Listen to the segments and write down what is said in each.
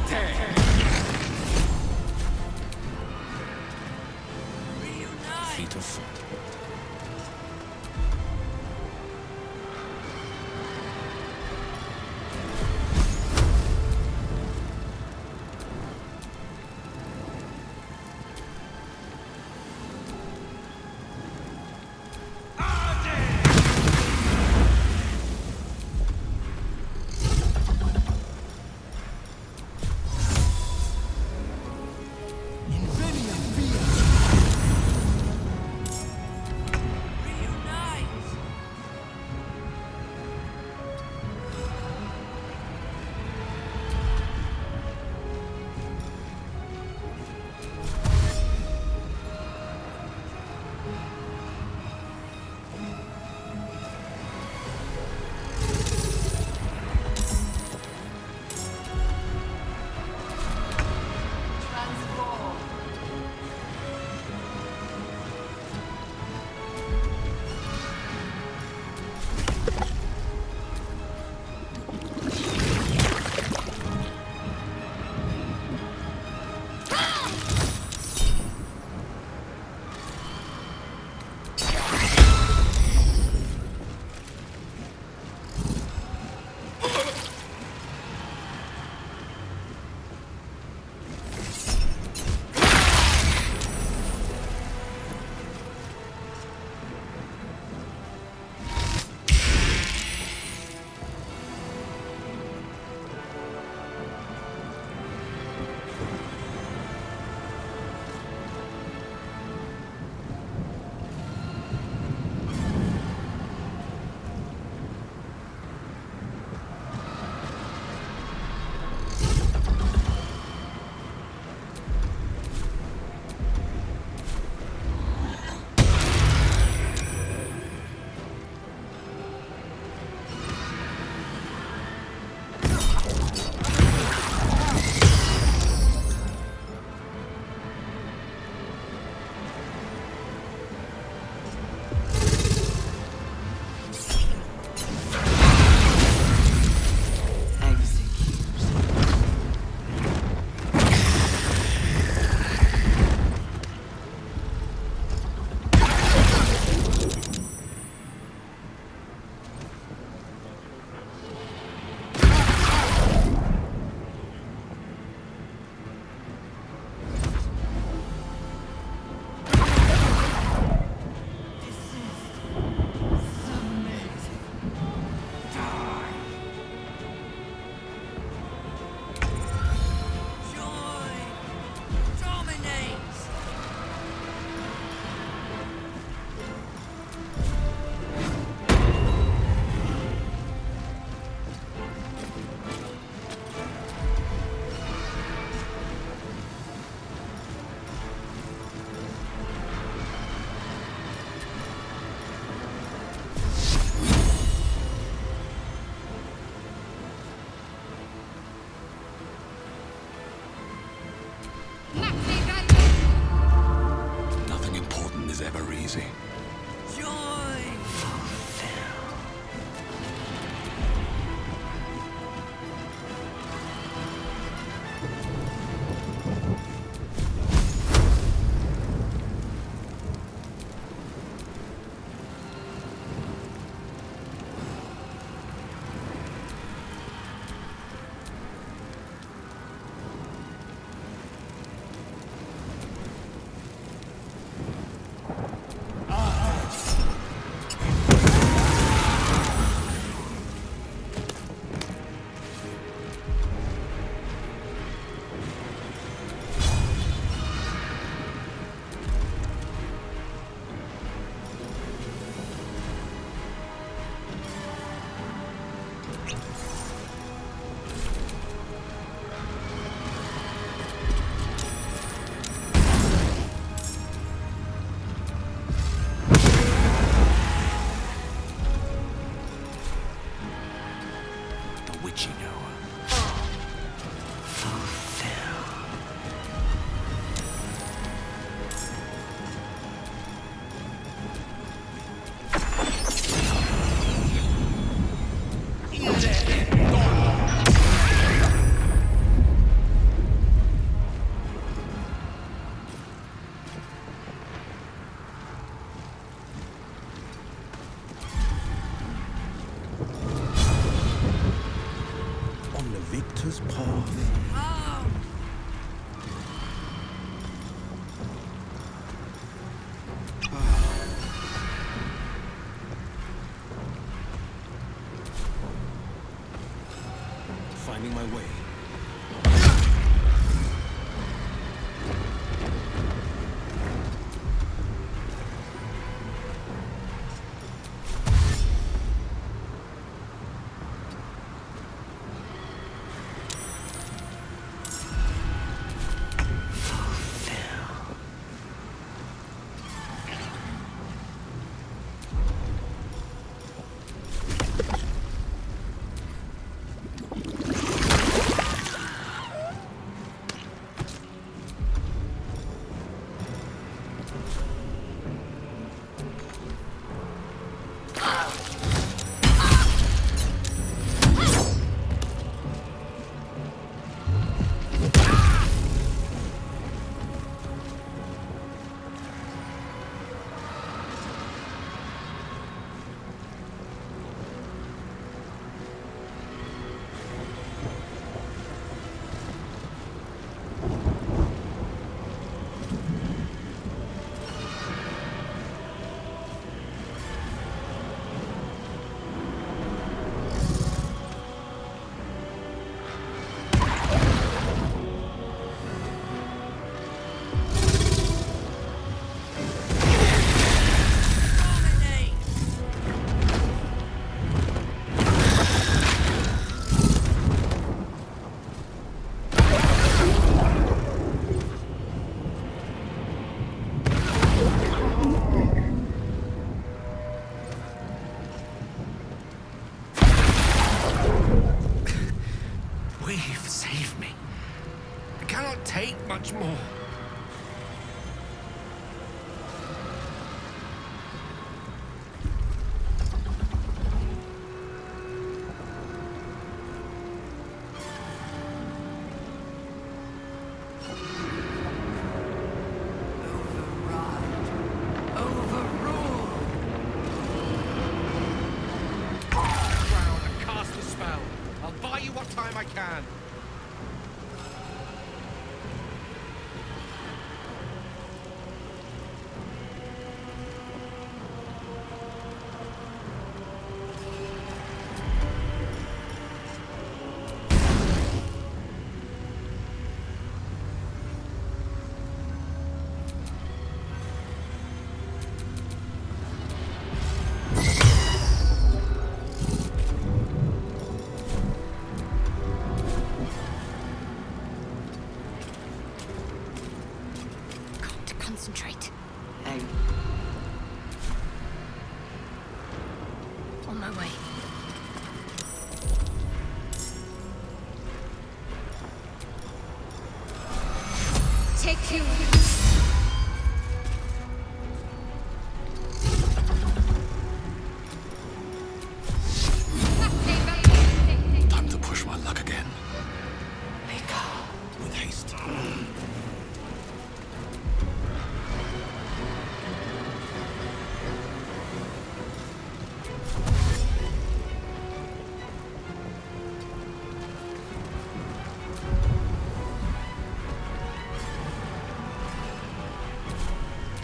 Feet of foot. finding my way. Much more. Concentrate. On my way. Take you. Time to push my luck again. With haste.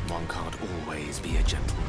One can't always be a gentleman.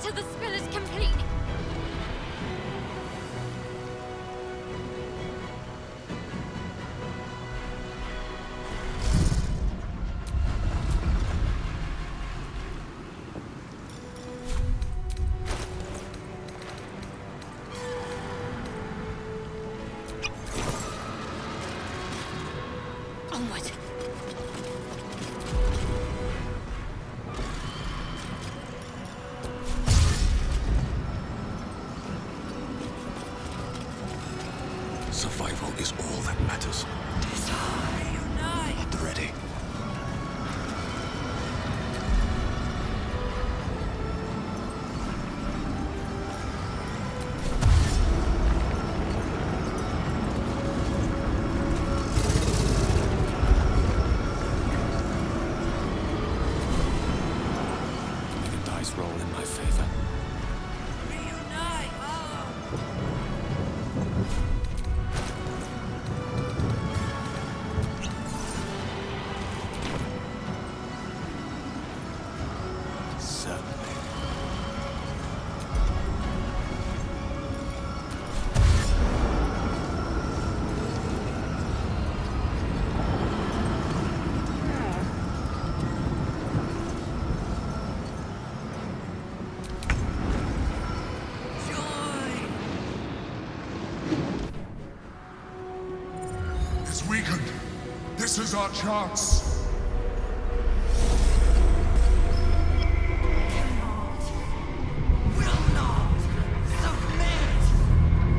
till the spill is complete. Onward. Survival is all that matters. At the ready. The dice roll in my favor. Certainly. It's weakened. This is our chance.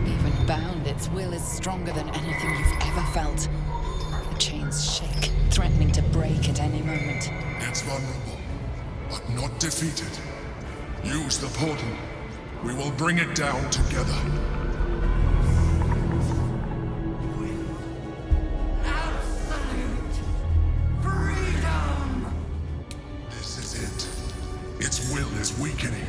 Even bound, its will is stronger than anything you've ever felt. The chains shake, threatening to break at any moment. It's vulnerable, but not defeated. Use the portal. We will bring it down together. Absolute freedom! This is it. Its will is weakening.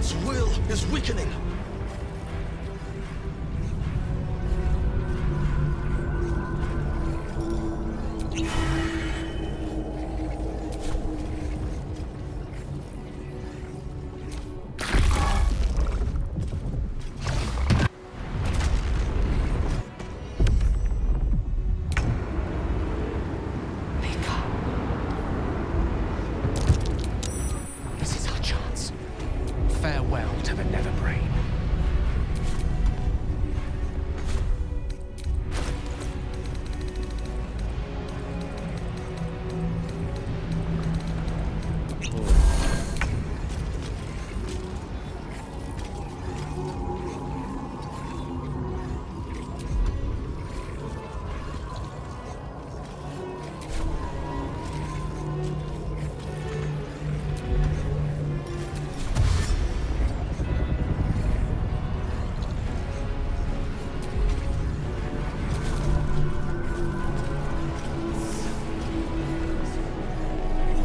Its will is weakening. This is our chance. Farewell to the Netherbrain.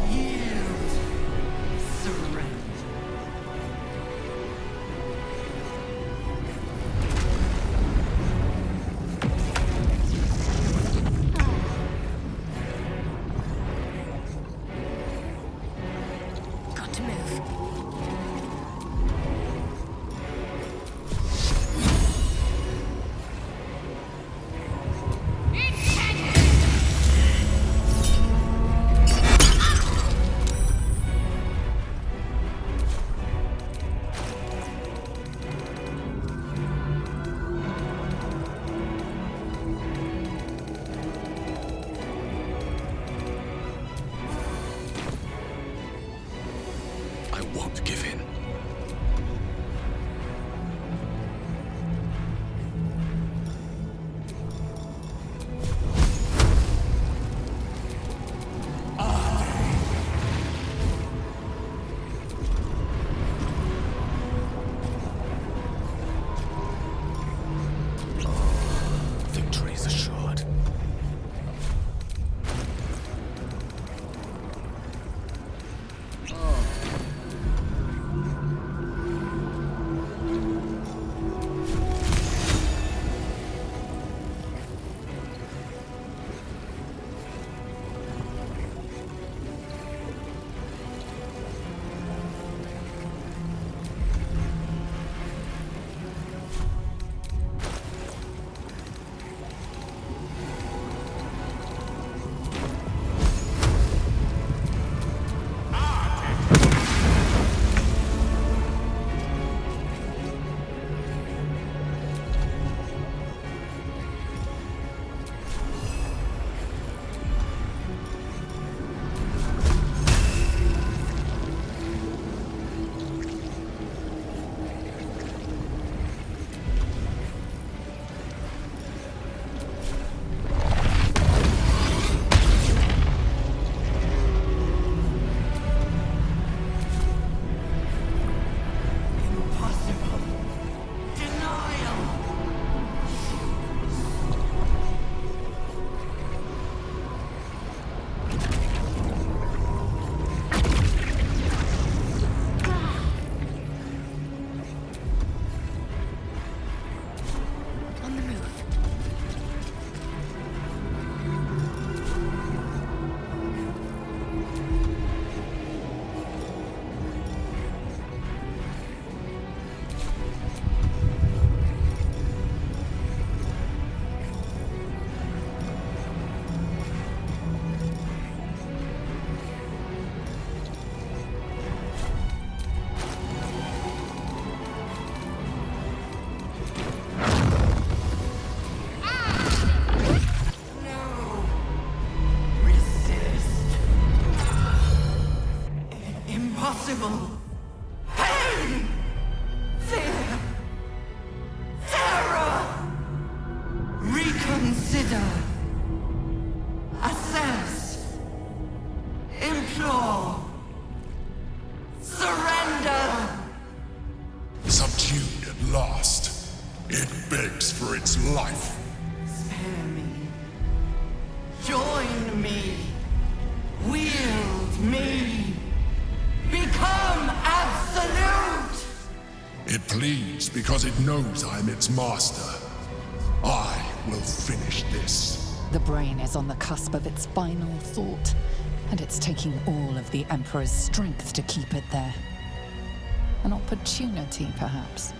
Yield. Surrender. Got to move. I won't give in. Victory is assured. Impossible. Denial. On the move. No. Resist. Impossible. Pain. Fear. Terror. Reconsider. Assess. Implore. Surrender. Subdued at last, it begs for its life. Spare me. Join me. Wield me. Become absolute. pleased because it knows I'm its master. I will finish this. The brain is on the cusp of its final thought, and it's taking all of the Emperor's strength to keep it there. An opportunity, perhaps.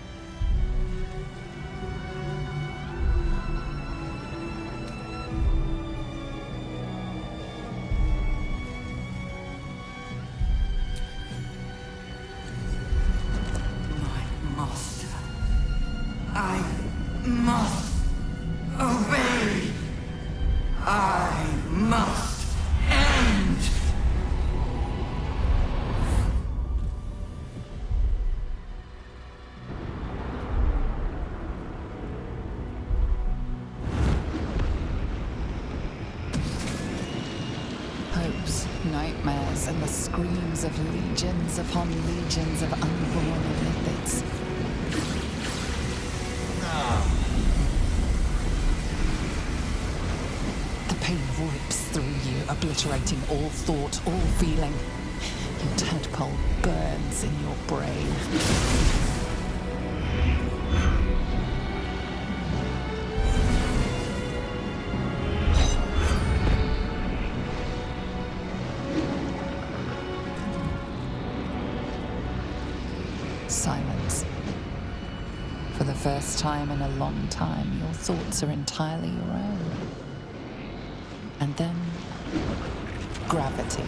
My master. I must obey. I must end. Hopes, nightmares, and the screams of legions upon legions of unborn lithids. The pain rips through you, obliterating all thought, all feeling. Your tadpole burns in your brain. Silence. For the first time in a long time, your thoughts are entirely your own. And then, gravity.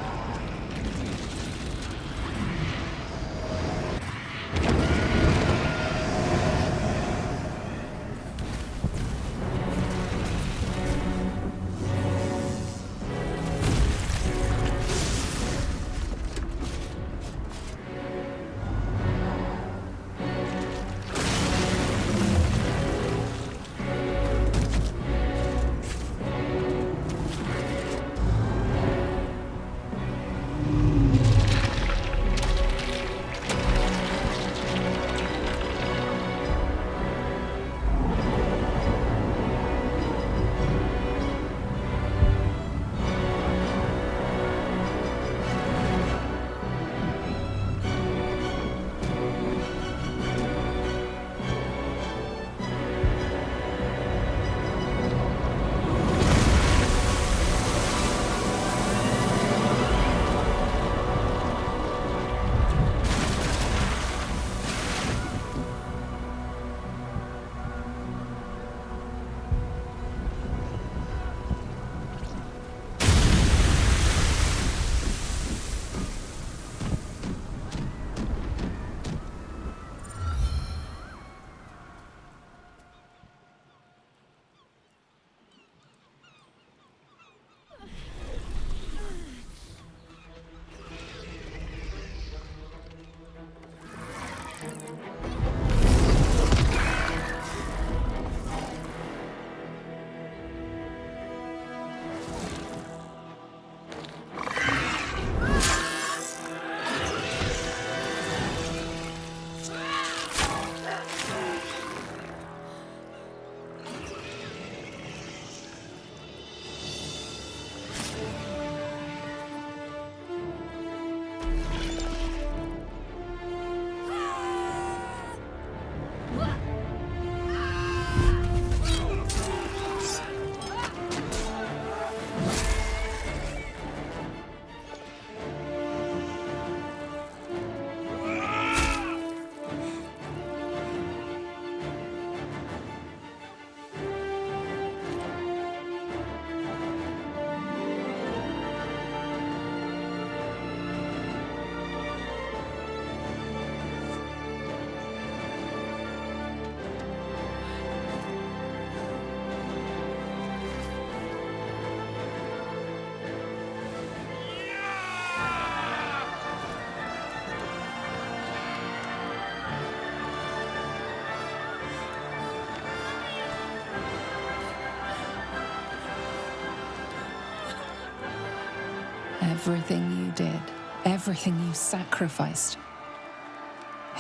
Everything you did, everything you sacrificed,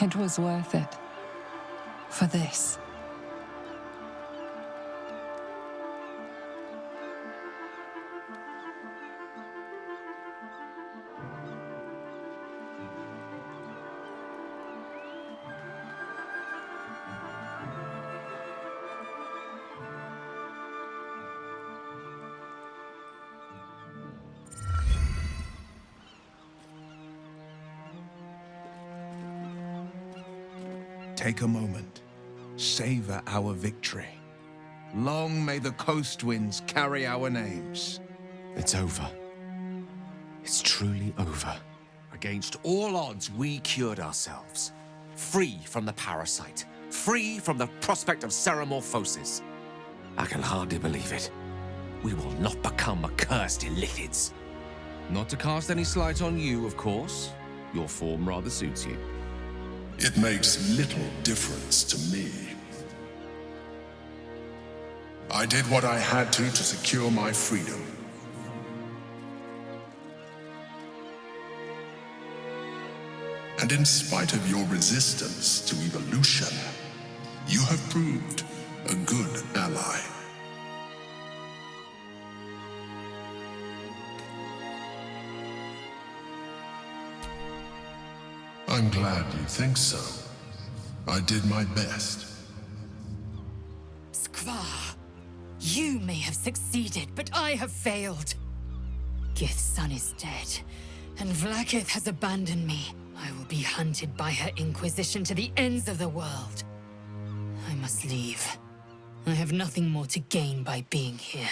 it was worth it. For this. Take a moment. Savor our victory. Long may the coast winds carry our names. It's over. It's truly over. Against all odds, we cured ourselves. Free from the parasite. Free from the prospect of ceramorphosis. I can hardly believe it. We will not become accursed illithids. Not to cast any slight on you, of course. Your form rather suits you. It makes little difference to me. I did what I had to secure my freedom. And in spite of your resistance to evolution, you have proved a good ally. I'm glad you think so. I did my best. Skvar, you may have succeeded, but I have failed. Gith's son is dead, and Vlaakith has abandoned me. I will be hunted by her Inquisition to the ends of the world. I must leave. I have nothing more to gain by being here.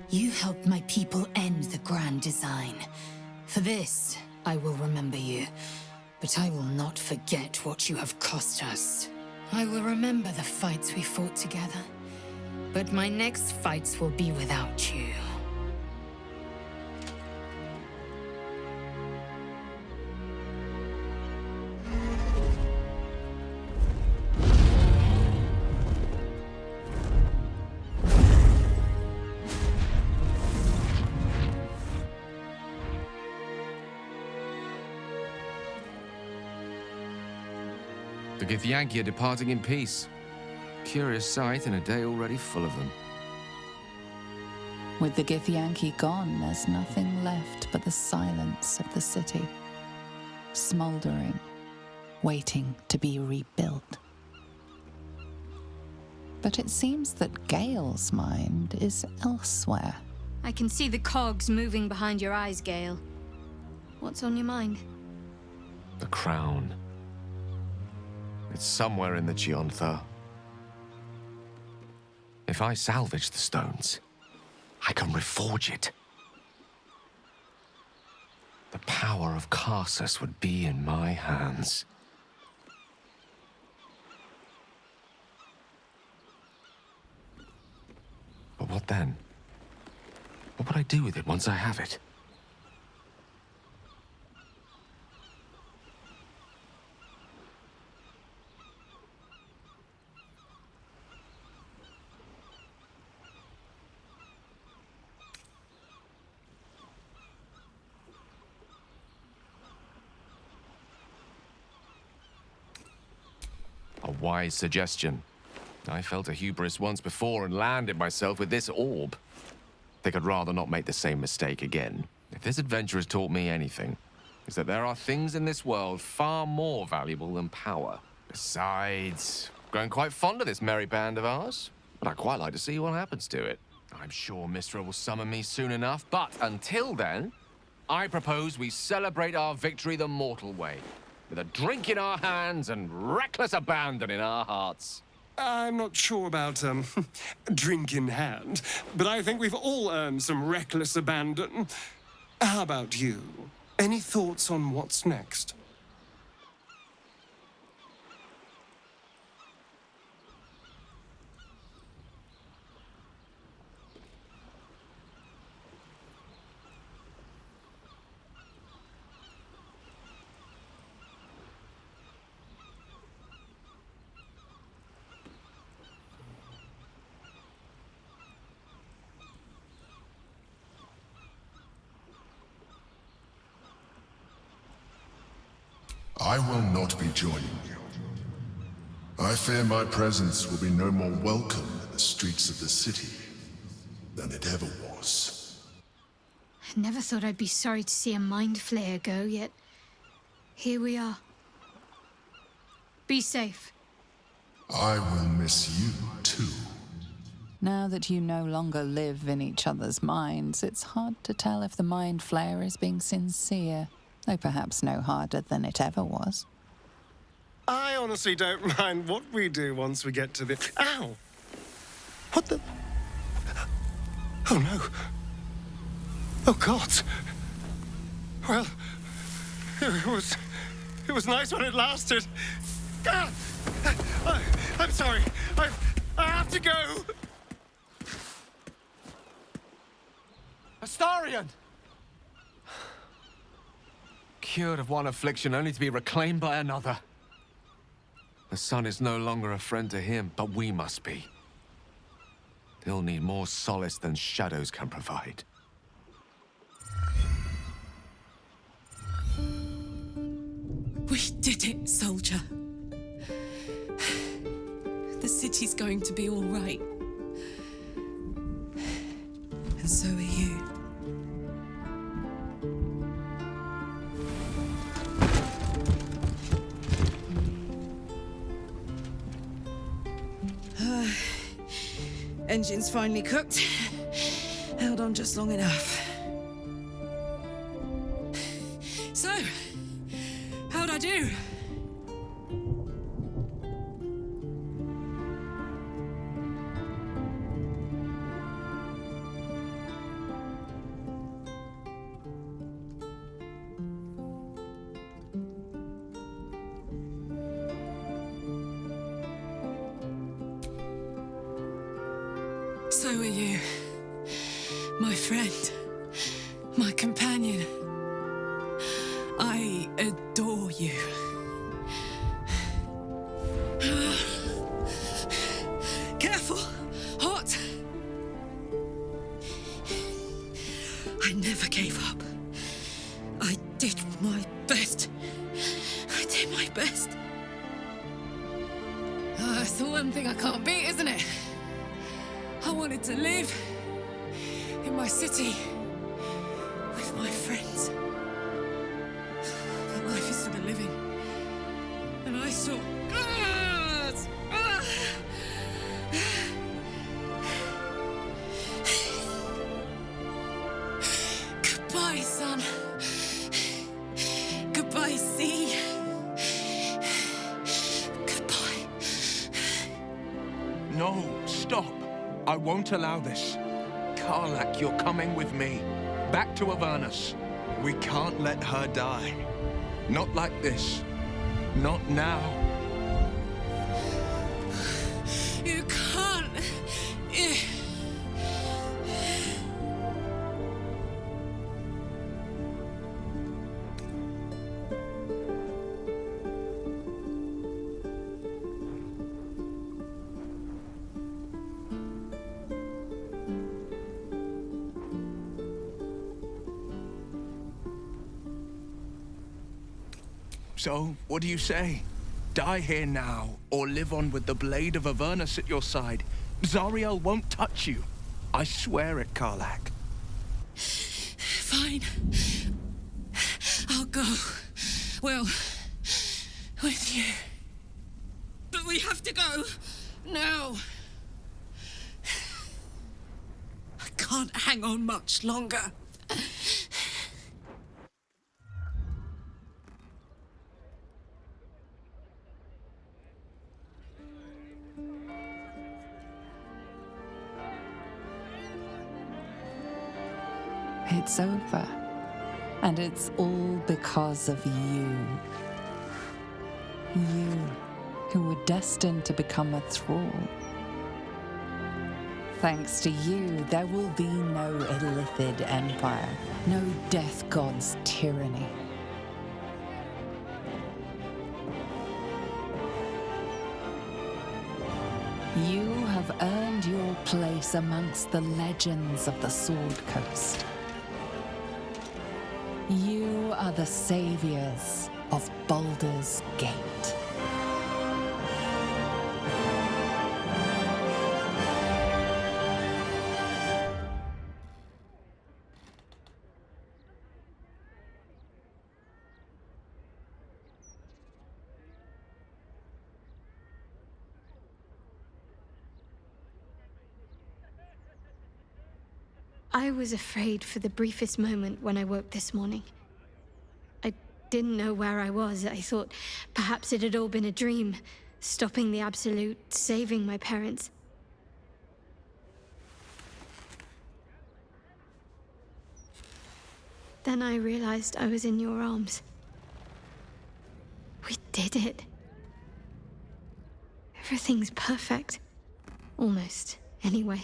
You helped my people end the Grand Design. For this, I will remember you. But I will not forget what you have cost us. I will remember the fights we fought together. But my next fights will be without you. The Githyanki are departing in peace. Curious sight in a day already full of them. With the Githyanki gone, there's nothing left but the silence of the city. Smouldering, waiting to be rebuilt. But it seems that Gale's mind is elsewhere. I can see the cogs moving behind your eyes, Gale. What's on your mind? The crown. It's somewhere in the Giontha. If I salvage the stones, I can reforge it. The power of Karsus would be in my hands. But what then? What would I do with it once I have it? A wise suggestion. I felt a hubris once before and landed myself with this orb. They could rather not make the same mistake again. If this adventure has taught me anything, it's that there are things in this world far more valuable than power. Besides, I'm growing quite fond of this merry band of ours, but I'd quite like to see what happens to it. I'm sure Mistra will summon me soon enough, but until then, I propose we celebrate our victory the mortal way. With a drink in our hands and reckless abandon in our hearts. I'm not sure about, drink in hand, but I think we've all earned some reckless abandon. How about you? Any thoughts on what's next? I will not be joining you. I fear my presence will be no more welcome in the streets of the city than it ever was. I never thought I'd be sorry to see a mind flayer go, yet here we are. Be safe. I will miss you too. Now that you no longer live in each other's minds, it's hard to tell if the Mind Flayer is being sincere, though perhaps no harder than it ever was. I honestly don't mind what we do once we get to the... Ow! What the... Oh, no. Oh, God. Well, it was nice when it lasted. Ah! I'm sorry. I have to go. Astarion! Cured of one affliction only to be reclaimed by another. The sun is no longer a friend to him, but we must be. He'll need more solace than shadows can provide. We did it, soldier. The city's going to be all right. And so are you. Engine's finally cooked. Held on just long enough. So, how'd I do? So are you, my friend, my companion. I adore you. Careful, hot. I never gave up. I did my best. I did my best. It's the one thing I can't beat, isn't it? I wanted to live in my city with my friends. But life is for the living. And I saw... Goodbye, sun. Goodbye, sea. Goodbye. No, stop. I won't allow this. Karlach, you're coming with me. Back to Avernus. We can't let her die. Not like this. Not now. You can't. So, what do you say? Die here now, or live on with the blade of Avernus at your side. Zariel won't touch you. I swear it, Karlach. Fine. I'll go. Well, with you. But we have to go. Now. I can't hang on much longer. It's over. And it's all because of you. You, who were destined to become a thrall. Thanks to you, there will be no Illithid empire, no death god's tyranny. You have earned your place amongst the legends of the Sword Coast. You are the saviors of Baldur's Gate. I was afraid for the briefest moment when I woke this morning. I didn't know where I was. I thought perhaps it had all been a dream, stopping the Absolute, saving my parents. Then I realized I was in your arms. We did it. Everything's perfect. Almost, anyway.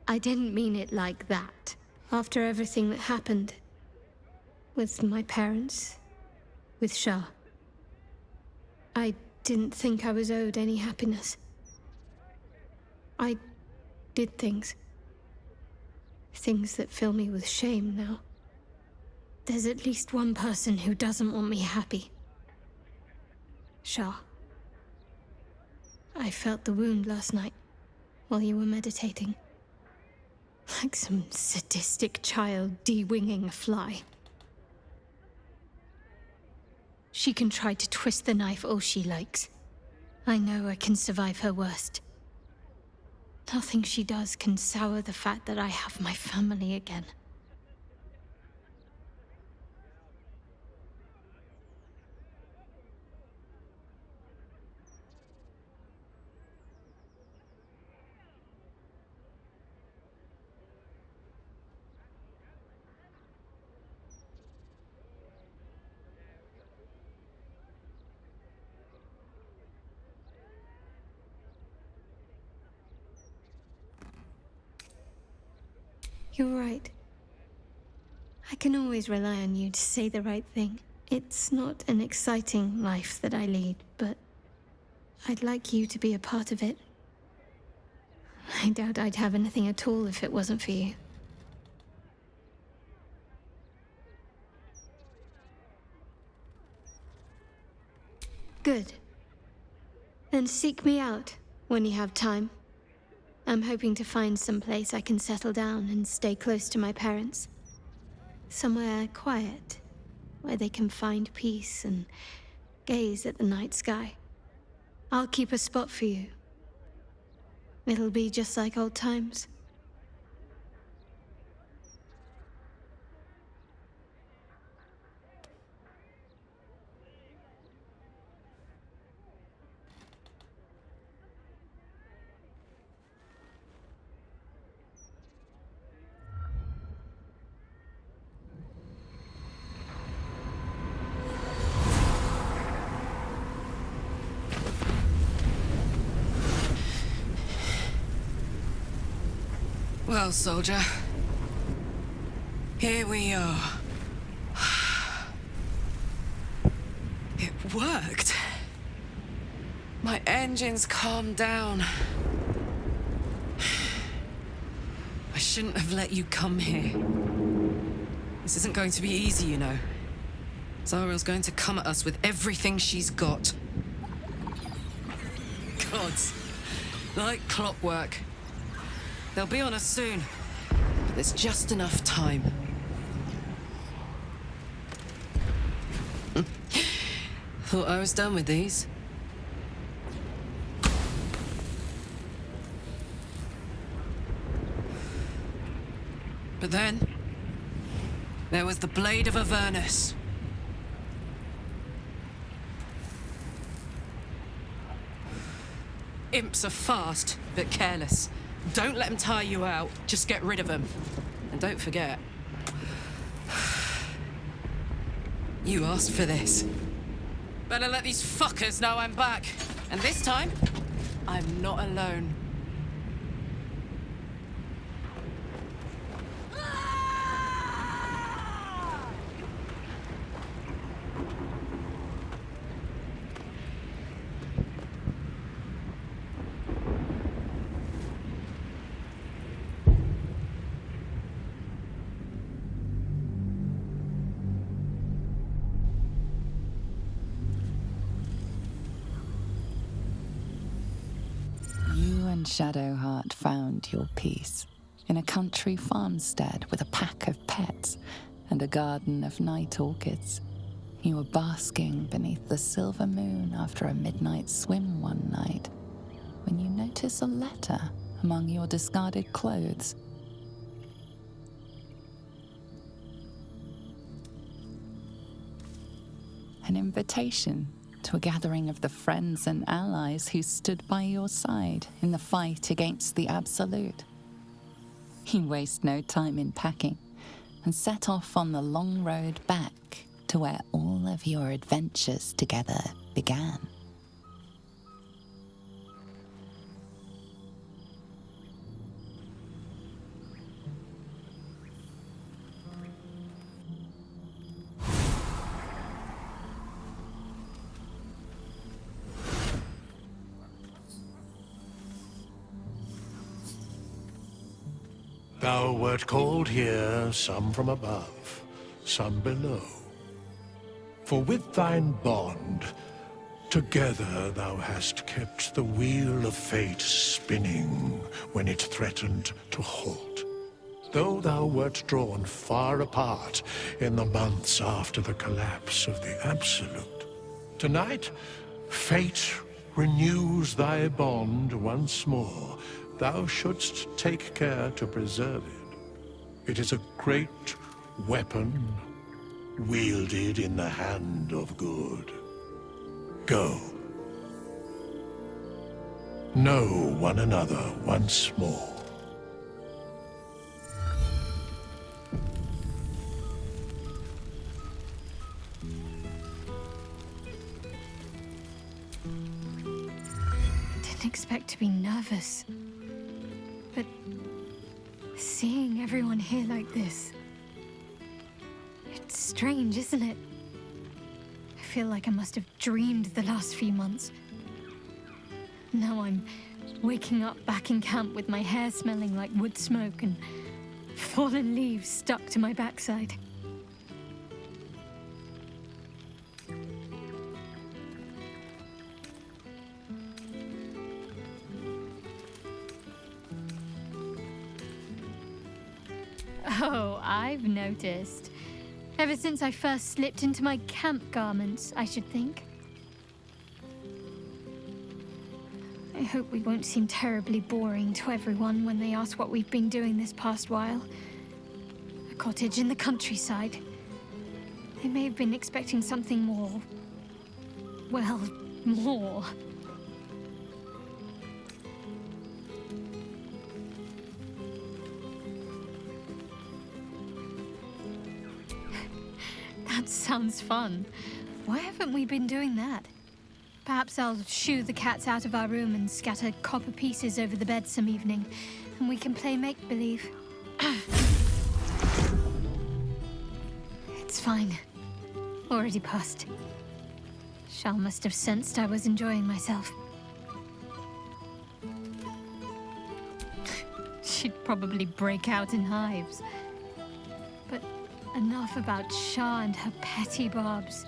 I didn't mean it like that. After everything that happened, with my parents, with Shah, I didn't think I was owed any happiness. I did things that fill me with shame now. There's at least one person who doesn't want me happy. Shah. I felt the wound last night while you were meditating. Like some sadistic child de-winging a fly. She can try to twist the knife all she likes. I know I can survive her worst. Nothing she does can sour the fact that I have my family again. You're right. I can always rely on you to say the right thing. It's not an exciting life that I lead, but I'd like you to be a part of it. I doubt I'd have anything at all if it wasn't for you. Good. Then seek me out when you have time. I'm hoping to find some place I can settle down and stay close to my parents. Somewhere quiet, where they can find peace and gaze at the night sky. I'll keep a spot for you. It'll be just like old times. Well, soldier. Here we are. It worked. My engines calmed down. I shouldn't have let you come here. This isn't going to be easy, you know. Zariel's going to come at us with everything she's got. Gods. Like clockwork. They'll be on us soon, but there's just enough time. Thought I was done with these. But then, there was the Blade of Avernus. Imps are fast, but careless. Don't let them tire you out. Just get rid of them. And don't forget, you asked for this. Better let these fuckers know I'm back. And this time, I'm not alone. and Shadowheart found your peace in a country farmstead with a pack of pets and a garden of night orchids. You were basking beneath the silver moon after a midnight swim one night when you notice a letter among your discarded clothes. An invitation to a gathering of the friends and allies who stood by your side in the fight against the Absolute. You waste no time in packing and set off on the long road back to where all of your adventures together began. Thou wert called here, some from above, some below. For with thine bond, together thou hast kept the wheel of fate spinning when it threatened to halt. Though thou wert drawn far apart in the months after the collapse of the Absolute, tonight fate renews thy bond once more. Thou shouldst take care to preserve it. It is a great weapon wielded in the hand of good. Go. Know one another once more. Didn't expect to be nervous. But seeing everyone here like this, it's strange, isn't it? I feel like I must have dreamed the last few months. Now I'm waking up back in camp with my hair smelling like wood smoke and fallen leaves stuck to my backside. Oh, I've noticed. Ever since I first slipped into my camp garments, I should think. I hope we won't seem terribly boring to everyone when they ask what we've been doing this past while. A cottage in the countryside. They may have been expecting something more... well, more. That sounds fun. Why haven't we been doing that? Perhaps I'll shoo the cats out of our room and scatter copper pieces over the bed some evening, and we can play make-believe. It's fine. Already passed. Shal must have sensed I was enjoying myself. She'd probably break out in hives. But enough about Shah and her petty barbs.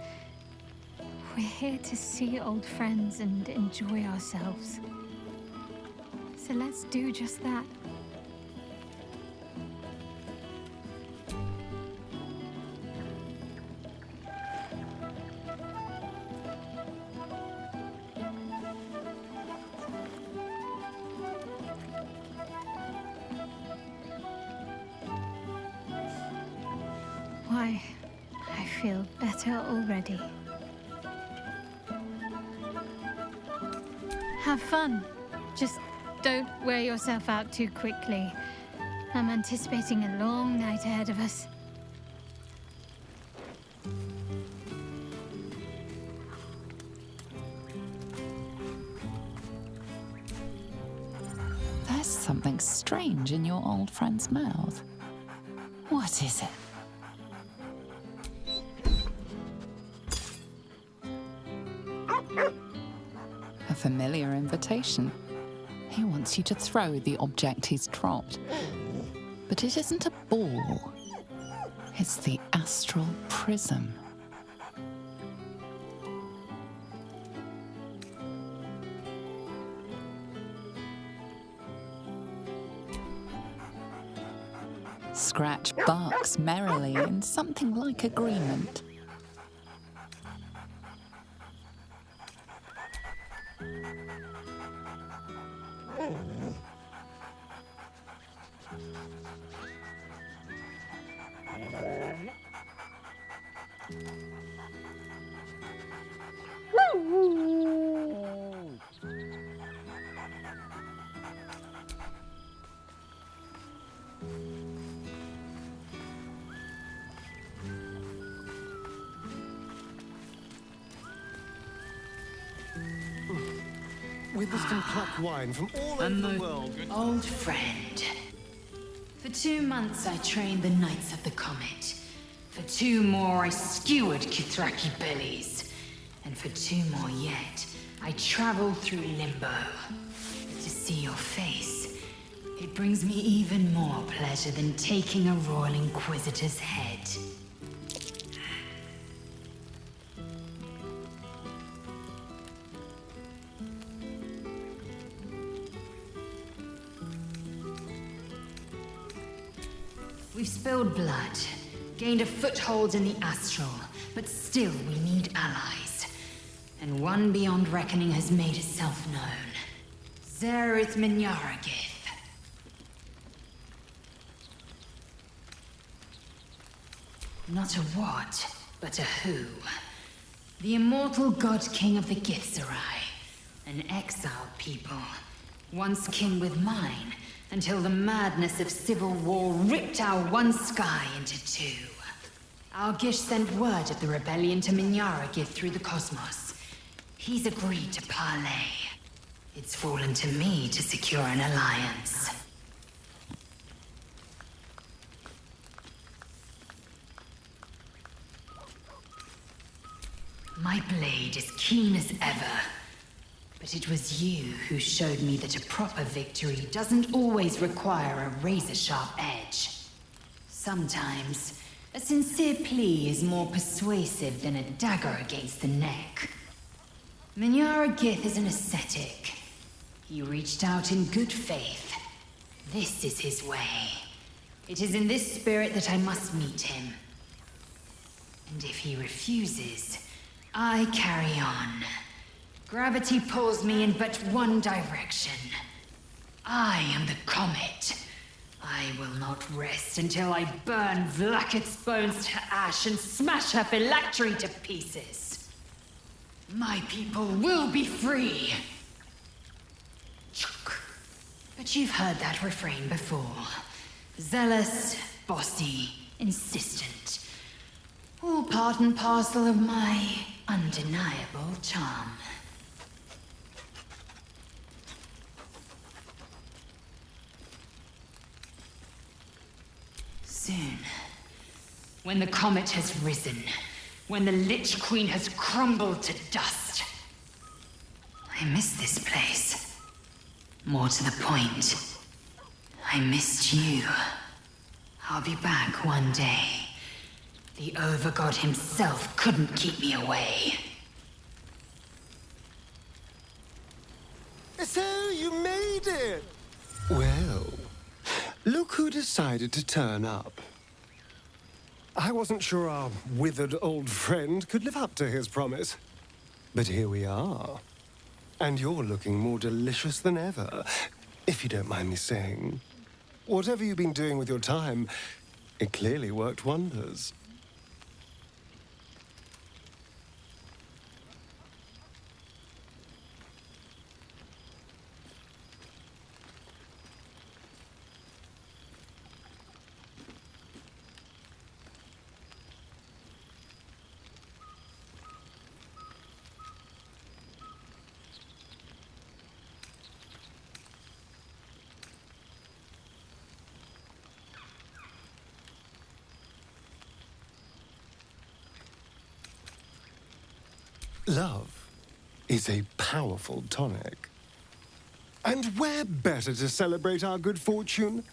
We're here to see old friends and enjoy ourselves. So let's do just that. Why, I feel better already. Have fun. Just don't wear yourself out too quickly. I'm anticipating a long night ahead of us. There's something strange in your old friend's mouth. What is it? A familiar invitation. He wants you to throw the object he's dropped. But it isn't a ball. It's the astral prism. Scratch barks merrily in something like agreement. With this plucked wine from all over the world. Old friend. For 2 months I trained the Knights of the Comet. For 2 more I skewered Kithraki bellies. And for 2 more yet, I traveled through Limbo. To see your face, it brings me even more pleasure than taking a Royal Inquisitor's head. We've spilled blood, gained a foothold in the astral, but still we need allies. And one beyond reckoning has made itself known. Zerith Minyaragith. Not a what, but a who. The immortal god king of the Githzerai. An exiled people, once kin with mine, until the madness of civil war ripped our one sky into 2. Algish sent word of the rebellion to Minyaragith through the cosmos. He's agreed to parley. It's fallen to me to secure an alliance. My blade is keen as ever. But it was you who showed me that a proper victory doesn't always require a razor-sharp edge. Sometimes, a sincere plea is more persuasive than a dagger against the neck. Minyaragith is an ascetic. He reached out in good faith. This is his way. It is in this spirit that I must meet him. And if he refuses, I carry on. Gravity pulls me in but one direction. I am the comet. I will not rest until I burn Vlakith's bones to ash and smash her phylactery to pieces. My people will be free. But you've heard that refrain before. Zealous, bossy, insistent. All part and parcel of my undeniable charm. Soon, when the comet has risen, when the Lich Queen has crumbled to dust, I miss this place. More to the point, I missed you. I'll be back one day. The Overgod himself couldn't keep me away. So you made it! Well, look who decided to turn up. I wasn't sure our withered old friend could live up to his promise. But here we are. And you're looking more delicious than ever, if you don't mind me saying. Whatever you've been doing with your time, it clearly worked wonders. Love is a powerful tonic. And where better to celebrate our good fortune?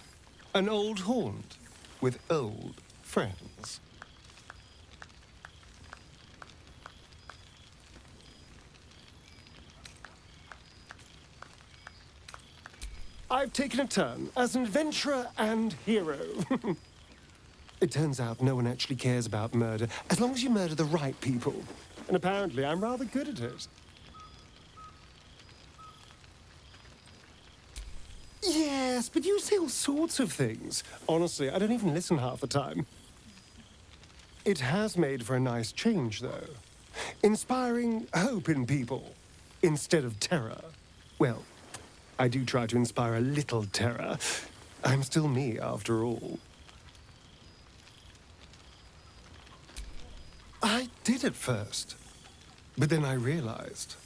An old haunt with old friends. I've taken a turn as an adventurer and hero. It turns out no one actually cares about murder, as long as you murder the right people. And apparently I'm rather good at it. Yes, but you say all sorts of things. Honestly, I don't even listen half the time. It has made for a nice change, though. Inspiring hope in people, instead of terror. Well, I do try to inspire a little terror. I'm still me, after all. I did at first. But then I realized.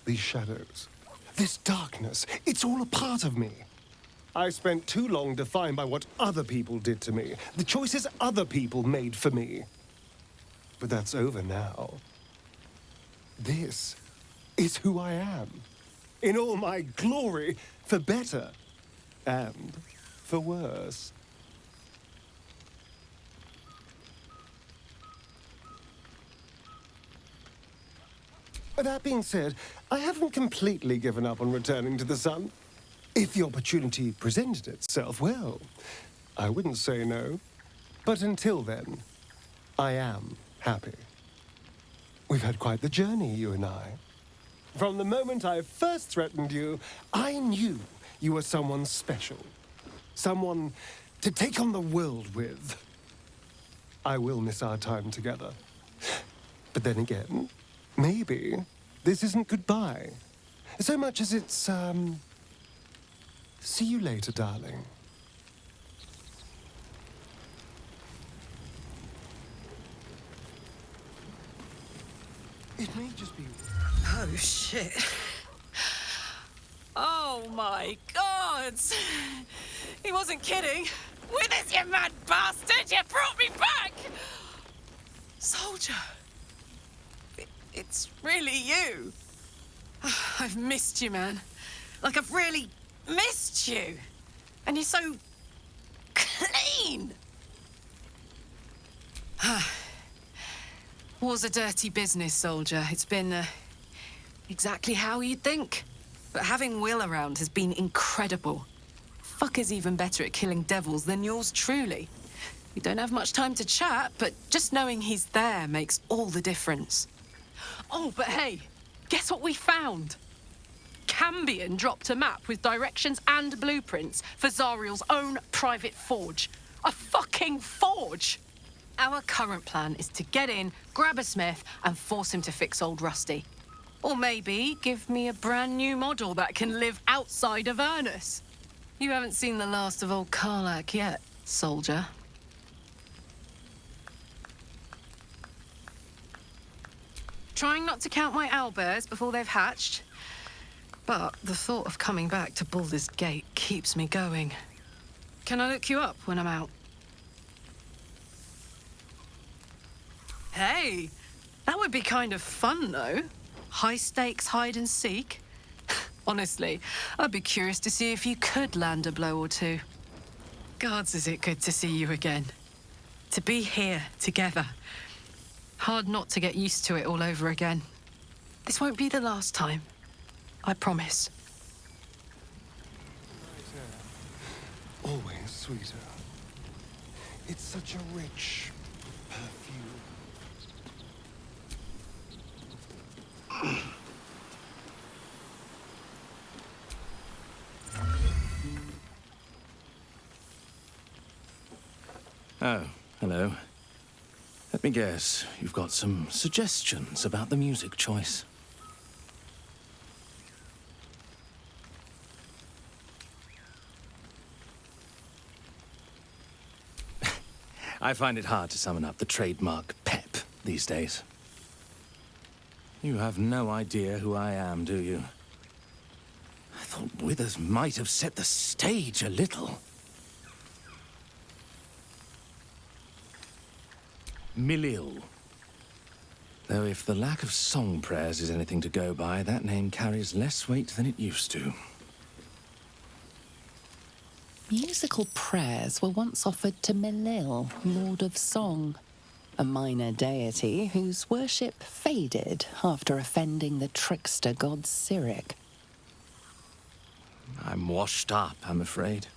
These shadows, this darkness, it's all a part of me. I spent too long defined by what other people did to me, the choices other people made for me. But that's over now. This is who I am. In all my glory, for better and for worse. That being said, I haven't completely given up on returning to the sun. If the opportunity presented itself, well, I wouldn't say no. But until then, I am happy. We've had quite the journey, you and I. From the moment I first threatened you, I knew you were someone special. Someone to take on the world with. I will miss our time together. But then again, maybe this isn't goodbye. So much as it's, see you later, darling. It may just be... Oh, shit. Oh, my God! He wasn't kidding. With us, you mad bastard! You brought me back! Soldier. It's really you. I've missed you, man. Like, I've really missed you. And you're so... clean! War's a dirty business, soldier. It's been, exactly how you'd think. But having Will around has been incredible. Fucker's even better at killing devils than yours truly. We don't have much time to chat, but just knowing he's there makes all the difference. Oh, but hey, guess what we found? Cambion dropped a map with directions and blueprints for Zariel's own private forge. A fucking forge! Our current plan is to get in, grab a smith, and force him to fix old Rusty. Or maybe give me a brand new model that can live outside of Avernus. You haven't seen the last of old Karlach yet, soldier. Trying not to count my owlbears before they've hatched. But the thought of coming back to Baldur's Gate keeps me going. Can I look you up when I'm out? Hey, that would be kind of fun, though. High-stakes hide and seek. Honestly, I'd be curious to see if you could land a blow or two. Gods, is it good to see you again. To be here, together. Hard not to get used to it all over again. This won't be the last time. I promise. Always sweeter. It's such a rich perfume. Oh, hello. Let me guess, you've got some suggestions about the music choice. I find it hard to summon up the trademark pep these days. You have no idea who I am, do you? I thought Withers might have set the stage a little. Milil. Though if the lack of song prayers is anything to go by, that name carries less weight than it used to. Musical prayers were once offered to Milil, Lord of Song, a minor deity whose worship faded after offending the trickster god Cyric. I'm washed up, I'm afraid.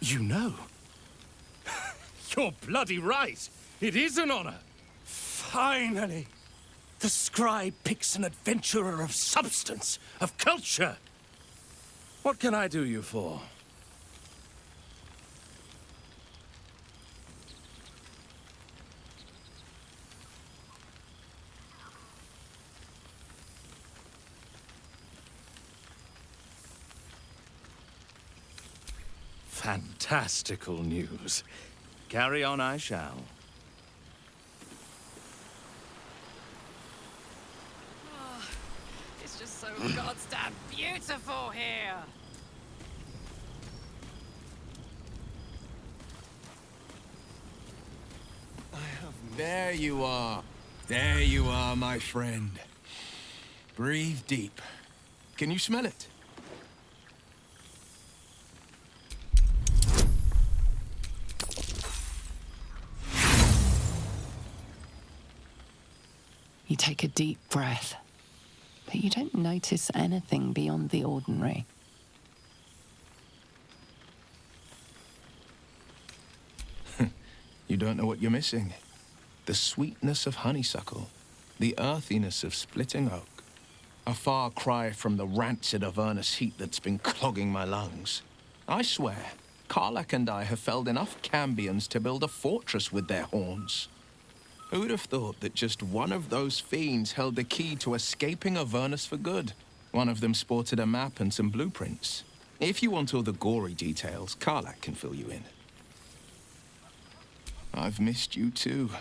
You know? You're bloody right! It is an honor! Finally! The scribe picks an adventurer of substance, of culture! What can I do you for? Fantastical news. Carry on I shall. Oh, it's just so goddamn beautiful here. There you are. There you are, my friend. Breathe deep. Can you smell it? You take a deep breath, but you don't notice anything beyond the ordinary. You don't know what you're missing. The sweetness of honeysuckle, the earthiness of splitting oak. A far cry from the rancid Avernus heat that's been clogging my lungs. I swear, Karlach and I have felled enough cambions to build a fortress with their horns. Who'd have thought that just one of those fiends held the key to escaping Avernus for good? One of them sported a map and some blueprints. If you want all the gory details, Karlach can fill you in. I've missed you too.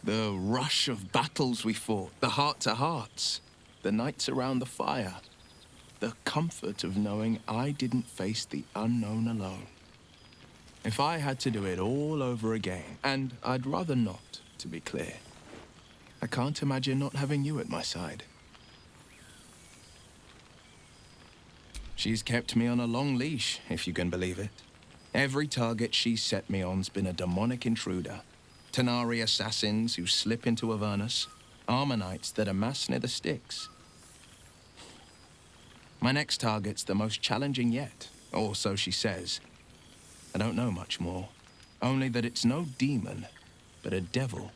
The rush of battles we fought, the heart-to-hearts, the nights around the fire, the comfort of knowing I didn't face the unknown alone. If I had to do it all over again, and I'd rather not, to be clear, I can't imagine not having you at my side. She's kept me on a long leash, if you can believe it. Every target she's set me on's been a demonic intruder. Tenari assassins who slip into Avernus, Armonites that amass near the sticks. My next target's the most challenging yet, or so she says. I don't know much more, only that it's no demon, but a devil.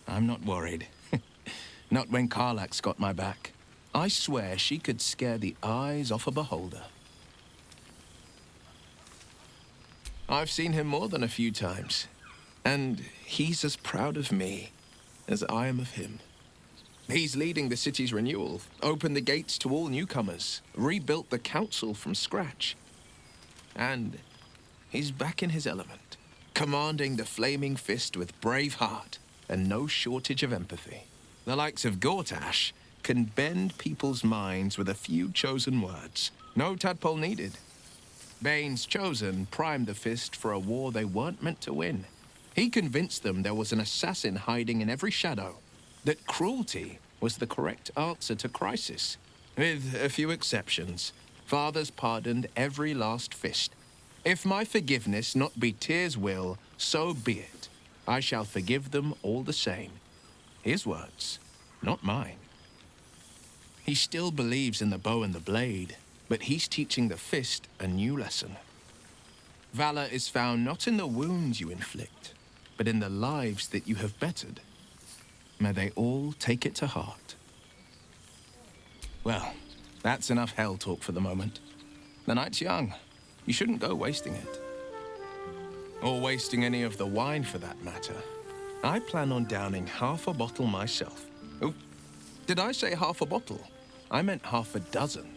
I'm not worried. Not when Karlach's got my back. I swear she could scare the eyes off a beholder. I've seen him more than a few times, and he's as proud of me as I am of him. He's leading the city's renewal, opened the gates to all newcomers, rebuilt the council from scratch. And he's back in his element, commanding the Flaming Fist with brave heart and no shortage of empathy. The likes of Gortash can bend people's minds with a few chosen words. No tadpole needed. Bane's Chosen primed the Fist for a war they weren't meant to win. He convinced them there was an assassin hiding in every shadow, that cruelty was the correct answer to crisis. With a few exceptions, fathers pardoned every last fist. If my forgiveness not be Tyr's will, so be it. I shall forgive them all the same. His words, not mine. He still believes in the bow and the blade, but he's teaching the fist a new lesson. Valor is found not in the wounds you inflict, but in the lives that you have bettered. May they all take it to heart. Well, that's enough hell talk for the moment. The night's young. You shouldn't go wasting it. Or wasting any of the wine for that matter. I plan on downing half a bottle myself. Oh, did I say half a bottle? I meant half a dozen.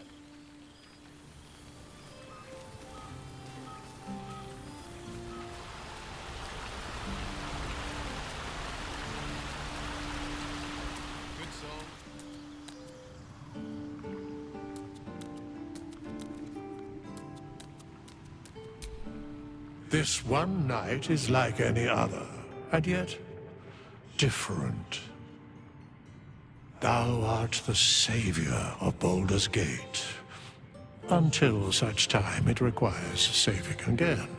This one night is like any other, and yet different. Thou art the savior of Baldur's Gate, until such time it requires saving again.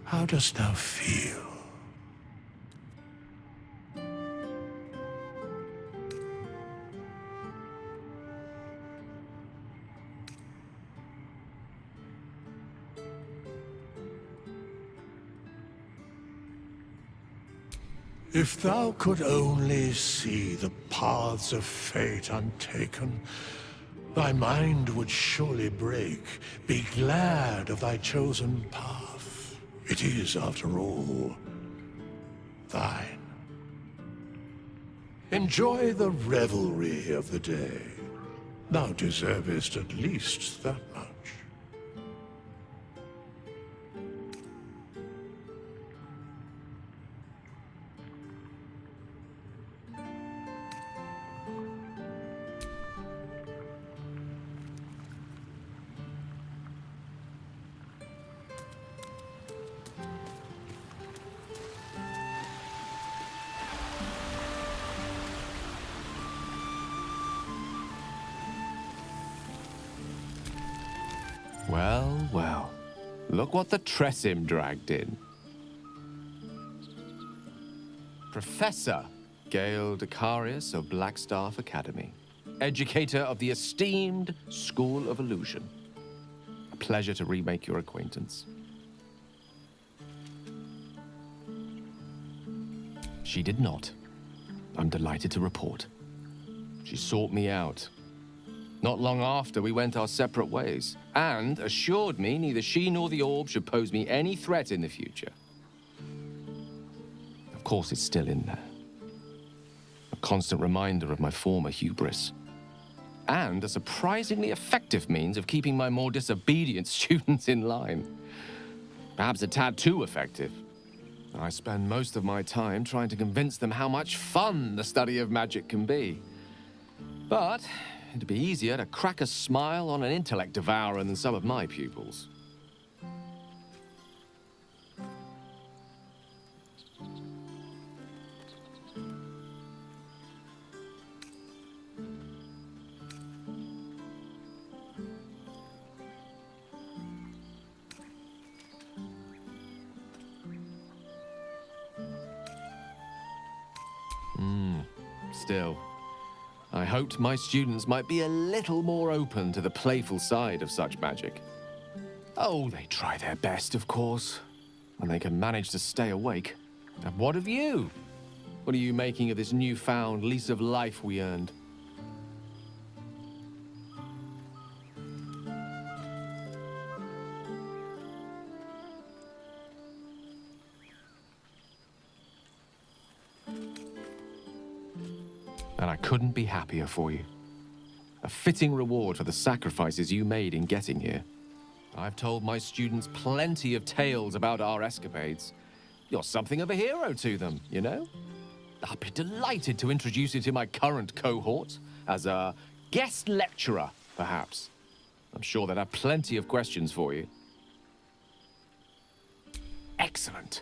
How dost thou feel? If thou could only see the paths of fate untaken, thy mind would surely break. Be glad of thy chosen path. It is, after all, thine. Enjoy the revelry of the day. Thou deservest at least that much. Well, well. Look what the Tressim dragged in. Professor Gale Decarius of Blackstaff Academy. Educator of the esteemed School of Illusion. A pleasure to remake your acquaintance. She did not. I'm delighted to report. She sought me out. Not long after, we went our separate ways, and assured me neither she nor the orb should pose me any threat in the future. Of course, it's still in there. A constant reminder of my former hubris. And a surprisingly effective means of keeping my more disobedient students in line. Perhaps a tad too effective. I spend most of my time trying to convince them how much fun the study of magic can be. But it'd be easier to crack a smile on an intellect devourer than some of my pupils. Still, I hoped my students might be a little more open to the playful side of such magic. Oh, they try their best, of course, and they can manage to stay awake. And what of you? What are you making of this newfound lease of life we earned? And I couldn't be happier for you. A fitting reward for the sacrifices you made in getting here. I've told my students plenty of tales about our escapades. You're something of a hero to them, you know? I'll be delighted to introduce you to my current cohort as a guest lecturer, perhaps. I'm sure they'd have plenty of questions for you. Excellent.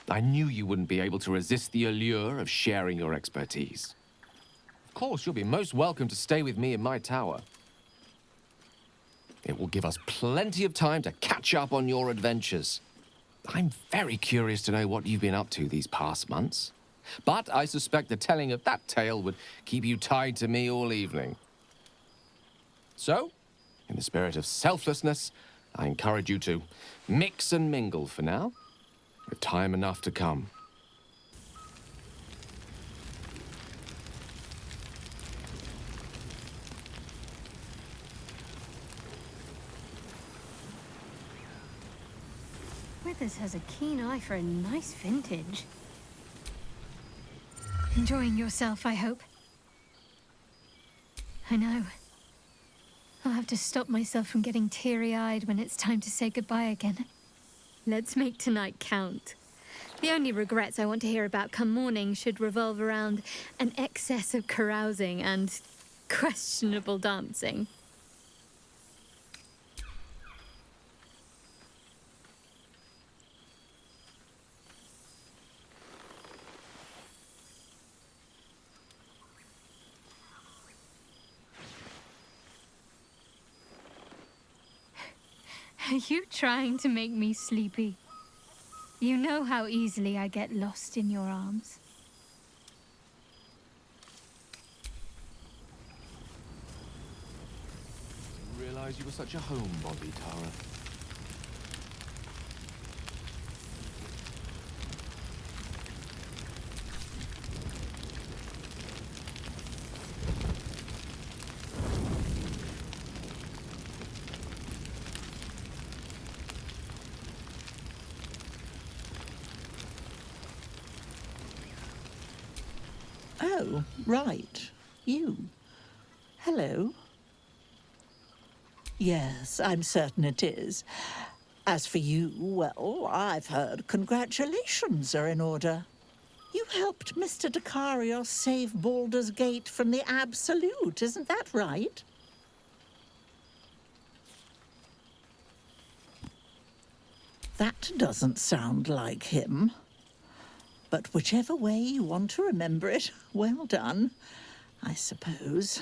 I knew you wouldn't be able to resist the allure of sharing your expertise. Of course, you'll be most welcome to stay with me in my tower. It will give us plenty of time to catch up on your adventures. I'm very curious to know what you've been up to these past months. But I suspect the telling of that tale would keep you tied to me all evening. So, in the spirit of selflessness, I encourage you to mix and mingle for now, with time enough to come. Withers has a keen eye for a nice vintage. Enjoying yourself, I hope. I know. I'll have to stop myself from getting teary-eyed when it's time to say goodbye again. Let's make tonight count. The only regrets I want to hear about come morning should revolve around an excess of carousing and questionable dancing. Are you trying to make me sleepy? You know how easily I get lost in your arms. Didn't realize you were such a homebody, Tara. Oh, right. You. Hello. Yes, I'm certain it is. As for you, well, I've heard congratulations are in order. You helped Mr. Dicarios save Baldur's Gate from the Absolute, isn't that right? That doesn't sound like him. But whichever way you want to remember it, well done, I suppose.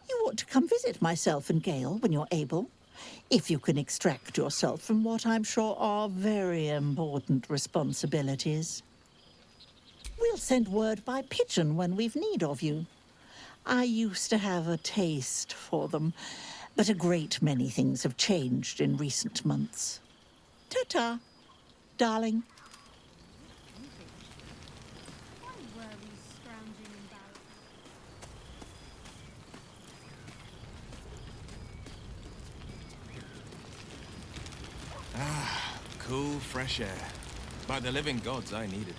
You ought to come visit myself and Gale when you're able, if you can extract yourself from what I'm sure are very important responsibilities. We'll send word by pigeon when we've need of you. I used to have a taste for them, but a great many things have changed in recent months. Ta-ta, darling. Ah, cool, fresh air. By the living gods, I needed it.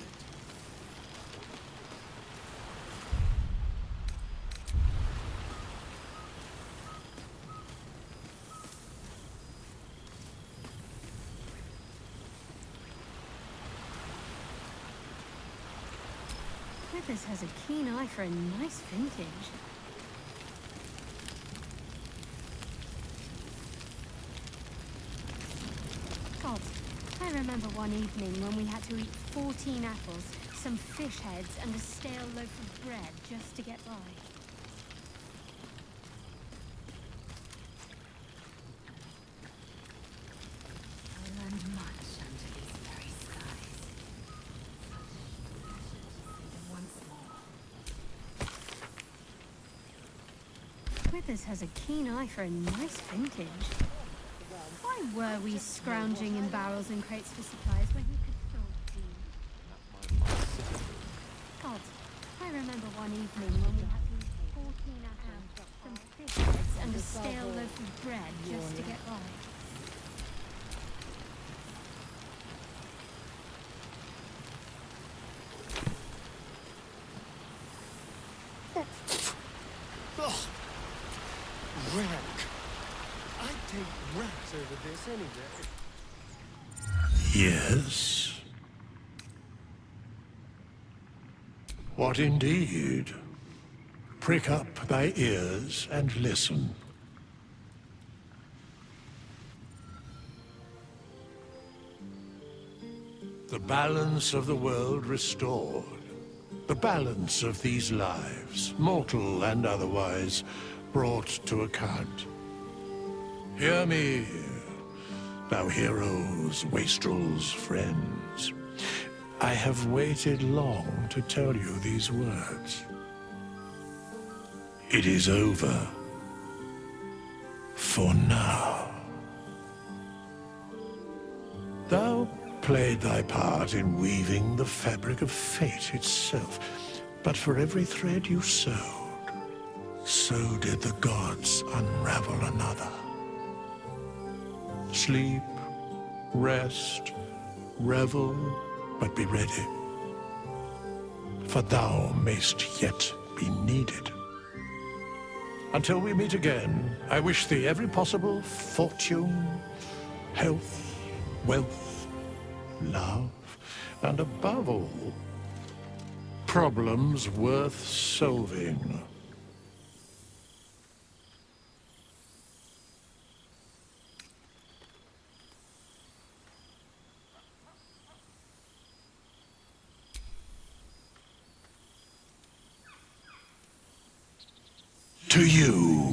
Withers has a keen eye for a nice vintage. God, I remember one evening when we had to eat 14 apples, some fish heads, and a stale loaf of bread just to get by. I learned much under these very skies. Once more. Withers has a keen eye for a nice vintage. Why were we scrounging in barrels and crates for supplies when he could still be? God, I remember one evening when we had to eat 14 apples, some fish heads, and a stale loaf of bread just to get by. Ugh. Rank. I'd take rats over this any day. Yes. What indeed? Prick up thy ears and listen. The balance of the world restored. The balance of these lives, mortal and otherwise, brought to account. Hear me, thou heroes, wastrels, friends. I have waited long to tell you these words. It is over. For now. Thou played thy part in weaving the fabric of fate itself, but for every thread you sewed, so did the gods unravel another. Sleep, rest, revel, but be ready. For thou mayst yet be needed. Until we meet again, I wish thee every possible fortune, health, wealth, love, and above all, problems worth solving. To you.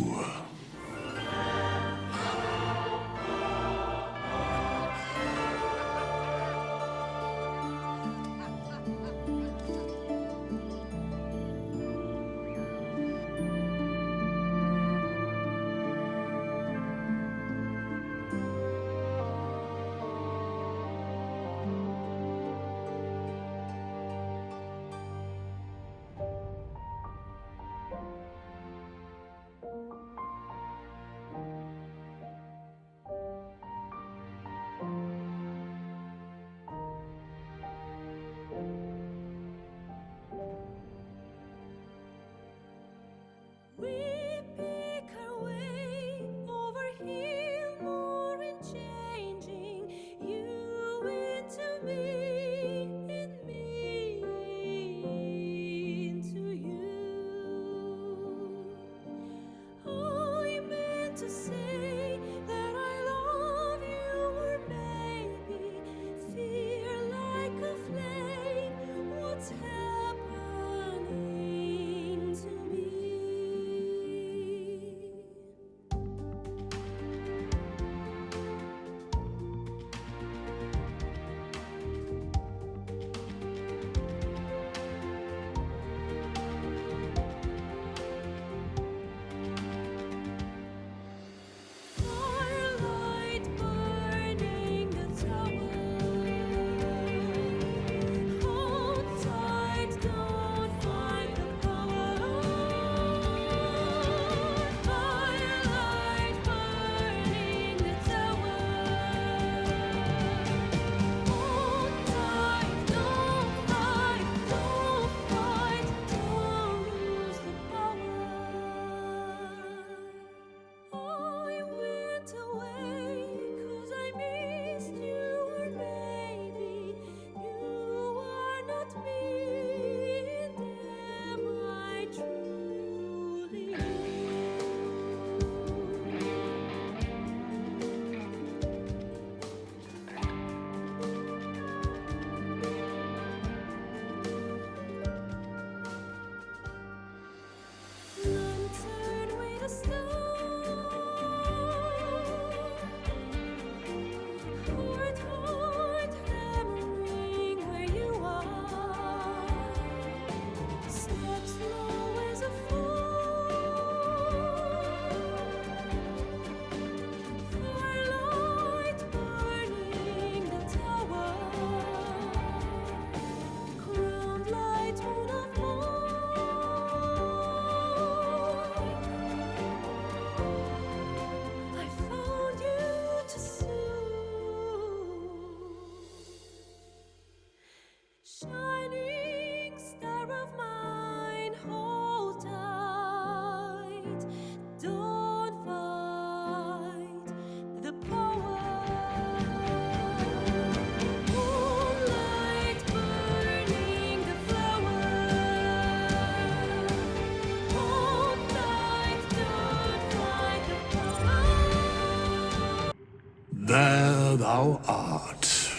There thou art,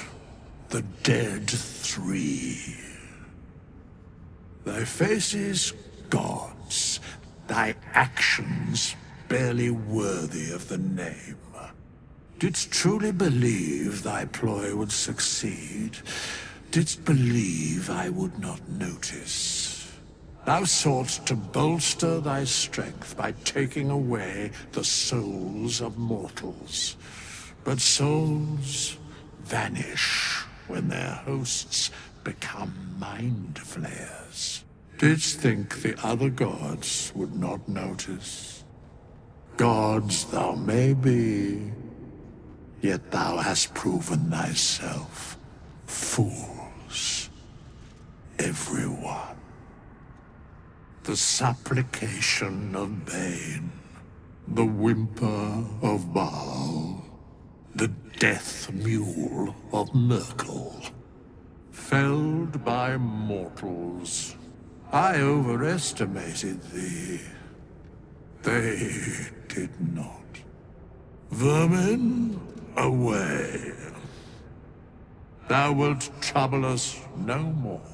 the dead three. Thy faces gods, thy actions barely worthy of the name. Didst truly believe thy ploy would succeed? Didst believe I would not notice? Thou soughtst to bolster thy strength by taking away the souls of mortals. But souls vanish when their hosts become mind flayers. Didst think the other gods would not notice? Gods thou may be, yet thou hast proven thyself fools, everyone. The supplication of Bane, the whimper of Baal, the death mule of Merkel. Felled by mortals, I overestimated thee. They did not. Vermin, away. Thou wilt trouble us no more.